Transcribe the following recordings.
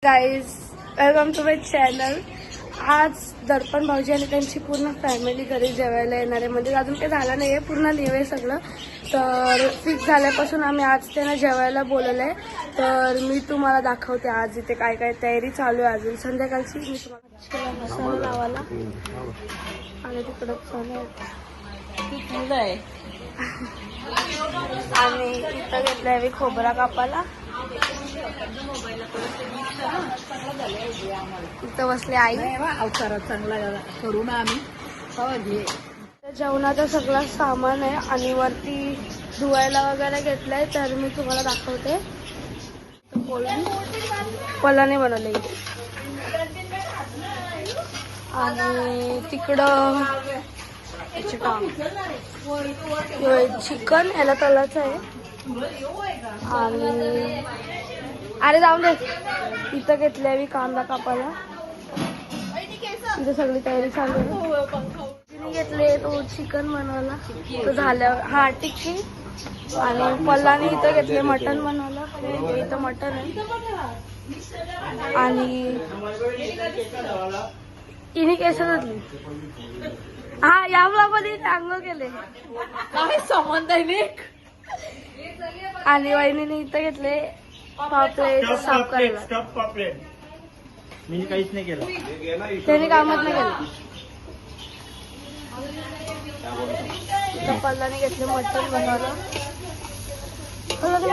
Guys welcome to my channel. आज दर्पण भाऊजी आणि त्यांची पूर्ण फॅमिली घरी जेवायला येणार आहे. म्हणजे अजून काही झालं नाही आहे, पूर्ण लिव आहे सगळं. तर फिक्स झाल्यापासून आम्ही आज त्यांना जेवायला बोलवलं आहे. तर मी तुम्हाला दाखवते आज इथे काय काय तयारी चालू आहे. अजून संध्याकाळची मी तुम्हाला मसाला लावायला आणि तिकडं चालू आहे. आणि इथं घेतलं आहे खोबरा कापायला. इथं बसले आई. चांगला करू ना आम्ही. जेवणाचं सगळं सामान आहे आणि वरती धुवायला वगैरे घेतलंय. तर मी तुम्हाला दाखवते. पलाने बनवले आणि तिकडं चिकन याला तलाचं आहे. आणि अरे जाऊन दे. इथं घेतल्या मी कांदा कापायला. इथं सगळी तयारी चालू आहे. तिने घेतले तो चिकन बनवायला. तो झाल्यावर हा टिक्की. आणि पल्लाने इथं घेतले मटण बनवायला. इथं मटण आहे. आणि इने केस घातली. हा या ब्लॉगमध्ये चांगलं केले. काय संबंध आहे. आणि वहिनीने इथं घेतले पापलेट साफ करायला. मी काहीच नाही केलं. त्याने कामच नाही केलं. इथं पल्लाने घेतले मटण बनवलं.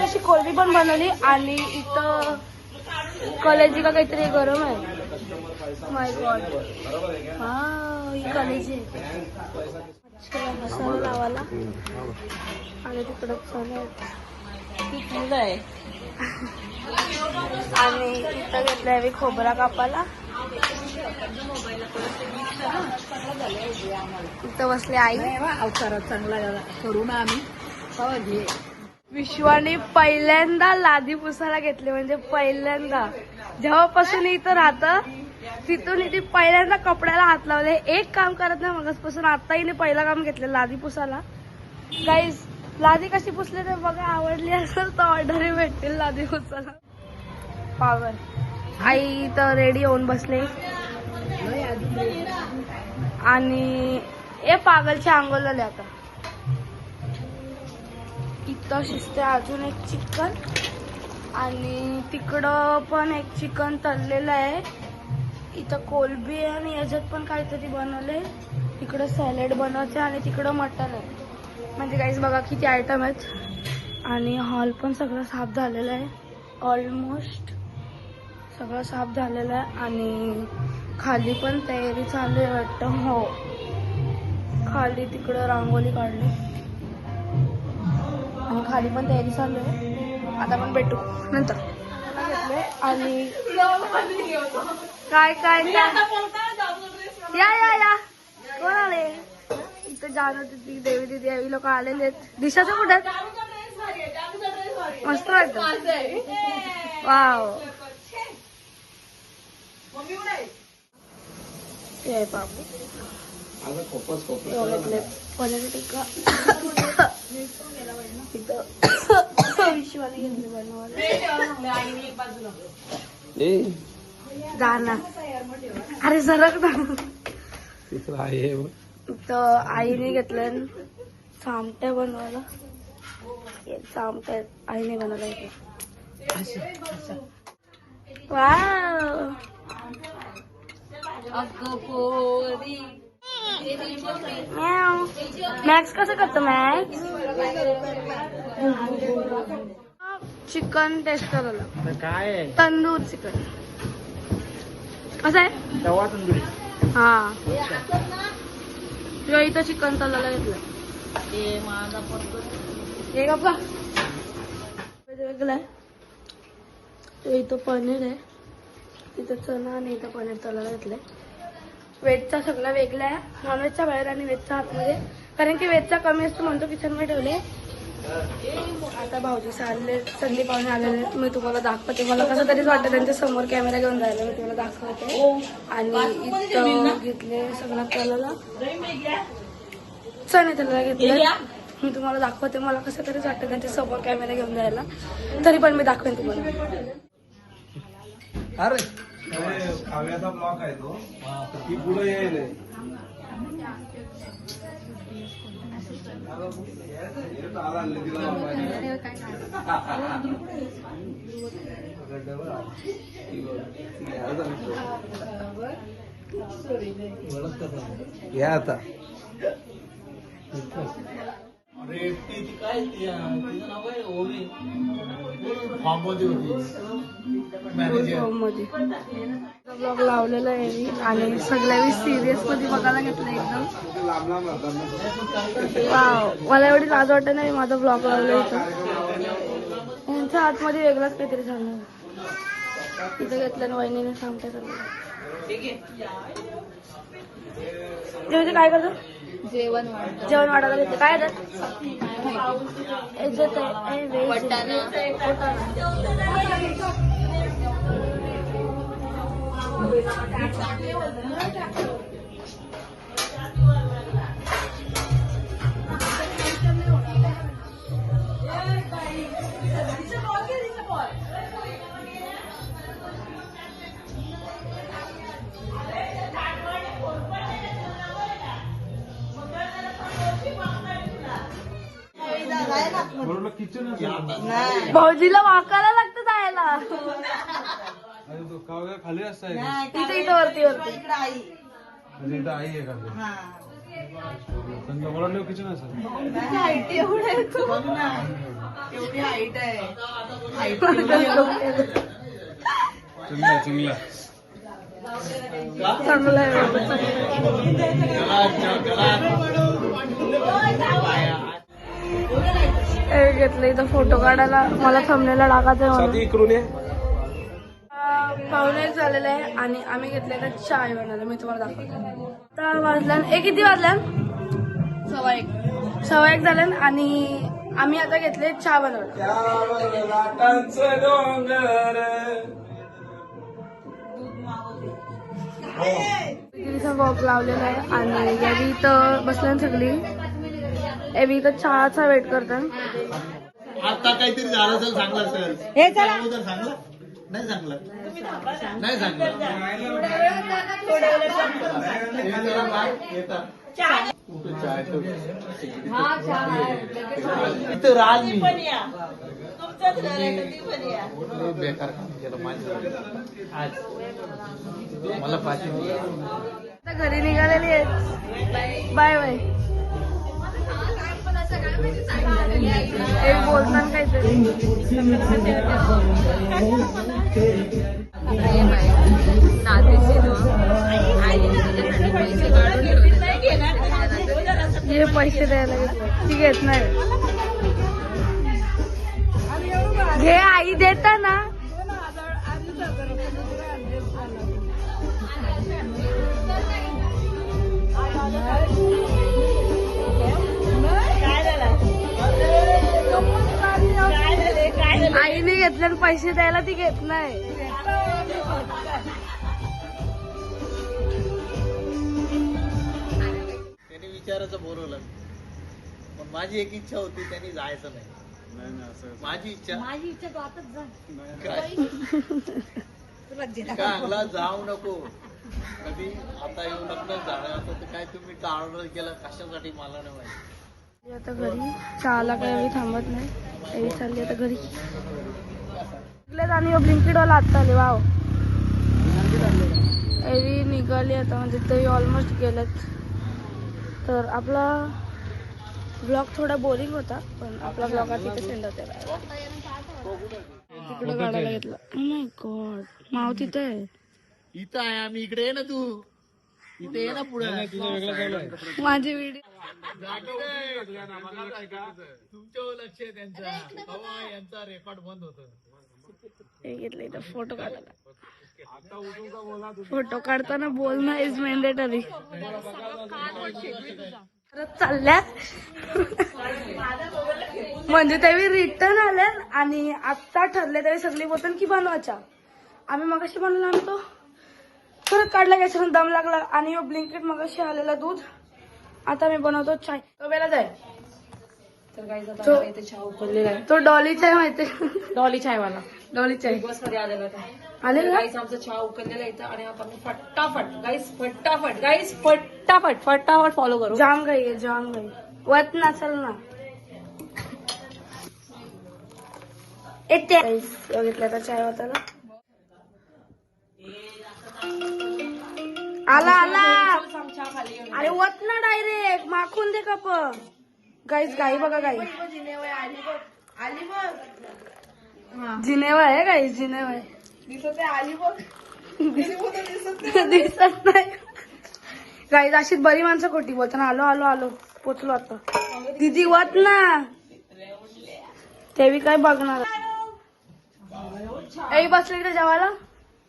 अशी कोलबी पण बनवली. आणि इथं कलेजी का काहीतरी गरम आहे. माय गॉड. हा ही कलेजी मसाला लावायला. आणि तिकडं चालू आहे. आणि इथं घेतलंय मी खोबरा कापायला. इथं बसले आई. चांगला करू ना आम्ही. विश्वाने पहिल्यांदा लादी पुसायला घेतली. म्हणजे पहिल्यांदा जेव्हापासून इथं राहतं तिथून इथे पहिल्यांदा कपड्याला हात लावले. एक काम करत नाही मगचपासून. आता हिने पहिलं काम घेतलं लादी पुसायला. गाईज लादी कशी पुसली ते बघा. आवडली असेल तर ऑर्डर भेटतील लादी पुसायला. पावर आई तर रेडी होऊन बसले. आणि ए पागलच्या अंघोळ झाले आता. इथं शिजते अजून एक चिकन. आणि तिकडं पण एक चिकन तळलेलं आहे. इथं कोलबी आहे आणि याच्यात पण काहीतरी बनवलंय. तिकडं सॅलेड बनवायचं आणि तिकडं मटण आहे. म्हणजे काहीच बघा किती आयटम आहेत. आणि हॉल पण सगळं साफ झालेलं आहे. ऑलमोस्ट सगळं साफ झालेलं आहे. आणि खाली पण तयारी चालू आहे वाटतं. हो खाली तिकडं रांगोळी काढली. आणि खाली पण तयारी चालू आहे. आता आपण भेटू नंतर. घेतले आणि काय काय या या या कोण आले. इथं जाणं तिथे देवी दिदी यावी लोक आलेले आहेत. दिशाचं कुठे मस्त वाटत. वाव ते आहे बाबू. पनीर टिक्का विश्वाने घेतले बनवायला. जाना अरे सरक ना. तर आईने घेतलं चामट्या बनवायला. चामट्या आईने बनवला इथे. वाव मॅक्स कसं करतो मॅक्स. चिकन टेस्ट करायला. काय तंदूर चिकन कसं आहे. तवा तंदुरी. हा इथं चिकन तळायला घेतलं. हे का वेगळं आहे. इथं पनीर आहे. इथं चणा आणि इथं पनीर तळायला घेतलंय. व्हेजचा सगळा वेगळा आहे. नॉनव्हेजचा बाहेर आणि व्हेजचा आतमध्ये. कारण की व्हेजचा कमी असतो म्हणतो किचनमध्ये ठेवले. आता भाऊजी चालले. सगळी पाहुणे आलेले. मी तुम्हाला दाखवते. मला कसं तरीच वाटतं त्यांच्या समोर कॅमेरा घेऊन जायला. मी तुम्हाला दाखवते. आणि इथं घेतले सगळं तळायला. चणे तळायला घेतले. मी तुम्हाला दाखवते. मला कसं तरीच वाटतं त्यांच्या समोर कॅमेरा घेऊन जायला. तरी पण मी दाखवेन तुम्हाला. अरे काव्याचा ब्लॉक आहे तो ती पुढे येईल या आता ब्लॉग लावलेला आहे मी आणि सगळ्या सिरियस मध्ये बघायला घेतलं एकदम. वाव, मला एवढी लाज वाटत नाही माझा ब्लॉग लावला इथं. यांच्या आतमध्ये वेगळाच काहीतरी झालं तिथे घेतलं आणि वहिनीने सांगते काय करतो जेवण जेवण वाढायला घेतलं काय याच्यात भाऊजीला वाकायला लागतं जायला खाली असताय इथे इथं वरती वरती इथं आई आहे का किचन असेल चांगला चांगलं आहे घेतलं इथं फोटो काढायला मला थंबनेलला टाकायचं आहे पाहुणे एक झालेलं आहे आणि आम्ही घेतलेलं चाय बनायला मी तुम्हाला दाखवतो. आता वाजल्यान किती वाजल्यान 1:15 झाल्यान आणि आम्ही आता घेतले चहा बनवला. वॉक लावलेला आहे आणि यावी इथं बसल्यान सगळी एवी इथं चहाचा वेट करतात. आता काहीतरी झालं असेल सांगला सर हे सांगलं नाही सांगलं नाही सांगलं राज बेकार काम केलं माझं आज मला पाहिजे आता घरी निघालेली आहेत. Bye bye. एक बोलताना काहीतरी हे पैसे द्यायला ती घेत नाही. घे आई देता ना. आईने घेतल्यावर पैसे द्यायला ती घेत नाही. त्याने विचारायचं बोलवलं पण माझी एक इच्छा होती त्यांनी जायचं नाही. माझी इच्छा तू आताच जा. चांगला जाऊ नको कधी आता येऊ नको जाणार तर काय तुम्ही टाळणार केलं कशासाठी मला नाही माहिती. आता घरी चहाला काही थांबत नाही. एवी चालली आता घरी आणि ब्लिंकिटवाला आत्ता आले. वाव एवी निघाली आता म्हणजे ते ऑलमोस्ट गेलेत. तर आपला ब्लॉग थोडा बोरिंग होता पण आपला ब्लॉग आता तिथे सेंड होते. तिकडं काढायला घेतला. ओ माय गॉड माव तिथे आहे. इथं आहे आम्ही इकडे आहे ना तू इथे ये ना पुढे माझी व्हिडिओ तुमच्यावर लक्ष आहे त्यांचं यांचा रेकॉर्ड बंद होत. हे घेतलं इथं फोटो काढायला. फोटो काढताना बोलणं इज मॅन्डेटरी. चालल्यात म्हणजे त्यावेळी रिटर्न आल्या आणि आता ठरले त्यावेळी सगळी बोलतात की बनवायच्या. आम्ही मगाशी बनवला आम्ही तो परत काढला घ्यायचा दम लागला आणि ब्लिंकिट मगाशी आलेला दूध. आता मी बनवतो चाय. तो बेला जाय तर काही चहा उकडलेला आहे. तो डॉली चाय माहिती डॉली चायवाला डोलीच्या बिग बॉस मध्ये आलेला होता. आले ना गाईस आमचा चहा उकळलेला येतं आणि आपण फटाफट गाईस फटाफट फॉलो करू. जाम गाई आहे जाम गाई वत नसल ना येते बघितलं तर चाय होताला आला चहा खाली घेऊन अरे वत ना डायरेक्ट माखून दे कप गाईस गाई बघा गाई जिनेवा आहे गाईस जिनेवा आहे दिसत नाही गाईस अशीच बरी माणसं खोटी बोलताना आलो आलो आलो पोचलो आता दीदी वत ना ते बी काय बघणार आई बसले इकडे जेवायला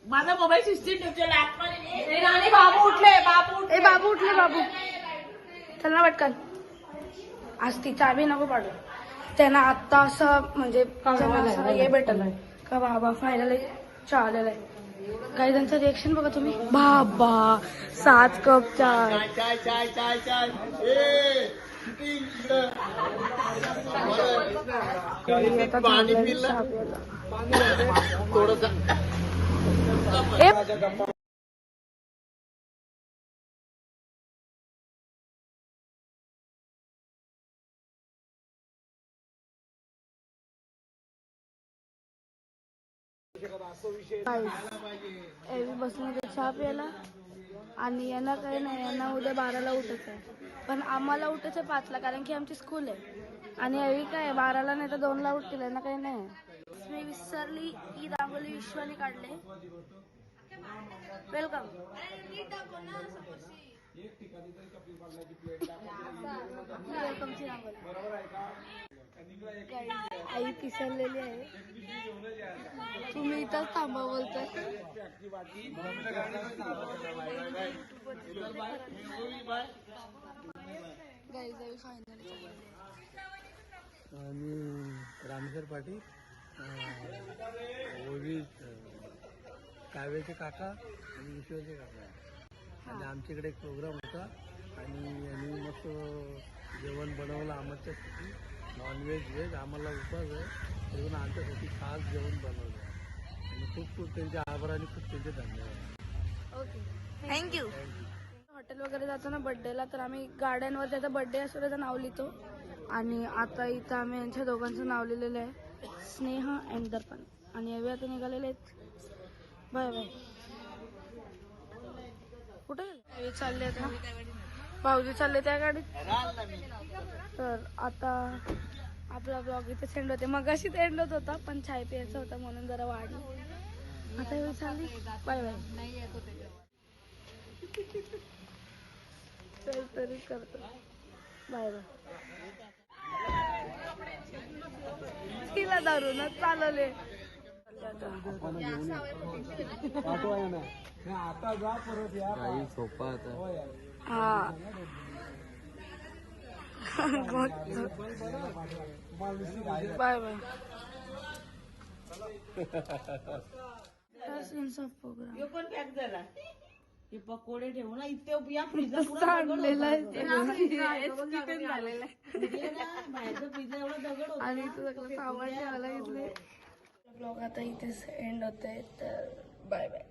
माझा मोबाईल सिस्टीम बाबू उठले ए बाबू उठले बाबू चल ना पटकन आज ती चाबी नको पाडू त्यांना आत्ता असं म्हणजे असं हे भेटलं का बाबा फायनली चहा आलेला आहे काही त्यांचं रिएक्शन बघा तुम्ही बाबा 7 कप चाय चाय चाय चाय चाय ए, किती इकडं? आता पाणी चांगलं पिलं? चहा प्यायला. थोडंसं ए एवी बसून चहा प्यायला आणि यांना काही नाही यांना उद्या 12ला उठायचं आहे पण आम्हाला उठायचं 5ला कारण की आमची स्कूल आहे आणि एवी काय 12ला नाही तर 2ला उठतील यांना काही नाही मी विसरली ही रांगोली विश्वाने काढले वेलकम वेलकमची रांगोली आई पिसरलेली आहे तुम्ही इथंच थांबा बोलताय आणि रामेश्वर पाटील ओवी काव्याचे काका आणि विश्वाचे काका आणि आमच्याकडे एक प्रोग्राम होता आणि यांनी मस्त जेवण बनवलं आमच्यासाठी नॉनव्हेज व्हेज आम्हाला उपवास आहे म्हणून आमच्यासाठी खास जेवण बनवलं आणि खूप खूप त्यांचे आभार आणि खूप त्यांचे धन्यवाद. Okay thank you. हॉटेल वगैरे जातो ना बर्थडेला तर आम्ही गार्डनवर त्याचा बर्थडे असतो त्याचं नाव लिहितो आणि आता इथं आम्ही यांच्या दोघांचं नाव लिहिलेलं आहे स्नेहा अँड दर्पण आणि एवढे आता निघालेले आहेत बाय बाय. कुठे गेले चालले आता भाऊजी चालले त्या गाडीत तर आता आपला ब्लॉग इथे सेंड होते मग अशी एंड होत होता पण चाय प्यायचा होता म्हणून जरा वाढली आता एवढी चालली बाय बाय. तर तरी करतो बाय बाय. तिला धरूनच चालवले आता जा परत या काही सोपा आता हा बाय बाय. प्रोग्राम पण पॅक झाला हे पकोडे ठेवू ना इथे या फ्रीजला सांडलेला आहे बाहेरचं फ्रीज एवढा दगड होता आणि इथं सगळं सामान ठेवायला घेतले. ब्लॉग आता इथेच एंड होते तर बाय बाय.